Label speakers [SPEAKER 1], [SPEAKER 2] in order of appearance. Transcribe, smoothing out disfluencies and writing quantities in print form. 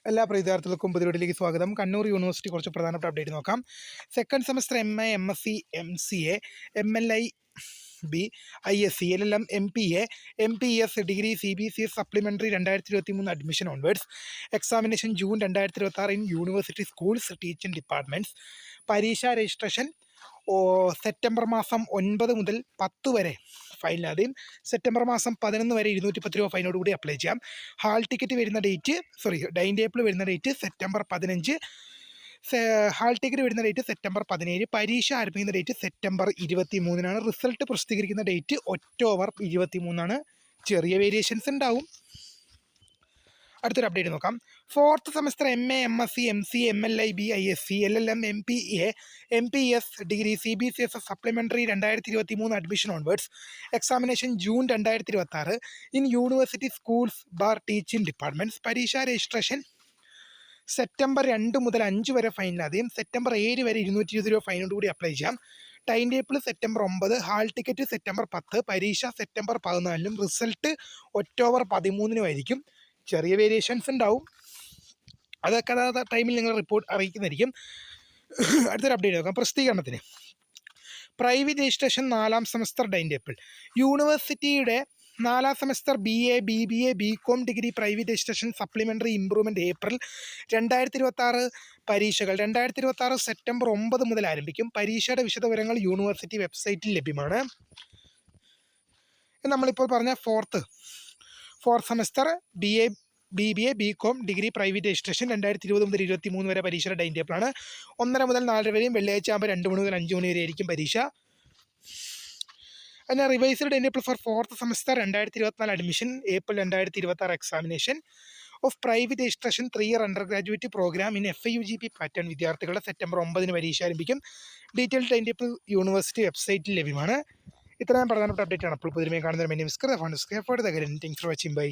[SPEAKER 1] എല്ലാ വിദ്യാർത്ഥികൾക്കും പുതിയതിലേക്ക് സ്വാഗതം. കണ്ണൂർ യൂണിവേഴ്സിറ്റി കുറച്ച് പ്രധാനപ്പെട്ട അപ്ഡേറ്റ് നോക്കാം. Second semester MA, MSc, MCA, MLI B, ISc, LLM, MPA, MPS, degree, CBCS supplementary 2023 admission onwards. Examination June 2026 in university schools teaching departments. പരീക്ഷ registration September മാസം 9 മുതൽ 10 വരെ ഫൈൻ ആദ്യം, സെപ്റ്റംബർ മാസം 11 വരെ 210 രൂപ ഫൈനോടുകൂടി അപ്ലൈ ചെയ്യാം. ഹാൾ ടിക്കറ്റ് വരുന്ന ഡേറ്റ് ഡൈൻ ടേബിൾ വരുന്ന ഡേറ്റ് സെപ്റ്റംബർ 15, ഹാൾ ടിക്കറ്റ് വരുന്ന ഡേറ്റ് സെപ്റ്റംബർ 17, പരീക്ഷ ആരംഭിക്കുന്ന ഡേറ്റ് സെപ്റ്റംബർ 23. റിസൾട്ട് പ്രസിദ്ധീകരിക്കുന്ന ഡേറ്റ് ഒക്ടോബർ 23. ചെറിയ വേരിയേഷൻസ് ഉണ്ടാവും. അടുത്തൊരു അപ്ഡേറ്റ് നോക്കാം. Fourth semester MA, MSc, MCA, MLI, ISc, LLM, MPA, MPS, degree, CBCS supplementary 2023 admission onwards. Examination June 2026 in university schools bar teaching departments. പരീക്ഷ registration September 2 മുതൽ 5 വരെ ഫൈനിലാദ്യം, September 7 വരെ 220 രൂപ ഫൈനോടുകൂടി അപ്ലൈ ചെയ്യാം. Time table September 9, hall ticket September 10, പരീക്ഷ September 14, result October 13 ആയിരിക്കും. ചെറിയ variations ഉണ്ടാവും, അതൊക്കെ അതാത് ടൈമിൽ നിങ്ങൾ റിപ്പോർട്ട് അറിയിക്കുന്നതായിരിക്കും. അടുത്തൊരു അപ്ഡേറ്റ് നോക്കാം. പ്രസിദ്ധീകരണത്തിന് പ്രൈവറ്റ് രജിസ്ട്രേഷൻ 4ാം സെമസ്റ്റർ ടൈം ടേബിൾ. യൂണിവേഴ്സിറ്റിയുടെ 4ാം semester BA, BBA, BCom degree private registration supplementary improvement April 2026 പരീക്ഷകൾ 2026 സെപ്റ്റംബർ 9 മുതൽ ആരംഭിക്കും. പരീക്ഷയുടെ വിശദവിവരങ്ങൾ യൂണിവേഴ്സിറ്റി വെബ്സൈറ്റിൽ ലഭ്യമാണ്. നമ്മളിപ്പോൾ പറഞ്ഞ fourth semester BA, BBA, BCom degree private registration 2020 മുതൽ 2023 വരെ പരീക്ഷയുടെ ടൈം ടേബിളാണ്. 1:30 മുതൽ 4:30 വരെയും, വെള്ളിയാഴ്ച ആകുമ്പോൾ 2 മണി മുതൽ 5 മണി വരെ ആയിരിക്കും പരീക്ഷ. പിന്നെ revised time table for fourth semester 2024 admission, April 2026 examination of private registration 3 year undergraduate program in FIUGP pattern. വിദ്യാർത്ഥികളുടെ സെപ്റ്റംബർ 9 പരീക്ഷ ആരംഭിക്കും. ഡീറ്റെയിൽ ടൈം ടേബിൾ യൂണിവേഴ്സിറ്റി വെബ്സൈറ്റിൽ ലഭ്യമാണ്. ഇത്രയും പ്രധാനപ്പെട്ട അപ്ഡേറ്റ് ആണ്. അപ്പോൾ പുതിയ കാണുന്ന താങ്ക്സ് ഫോർ വാച്ചിങ്. ബൈ.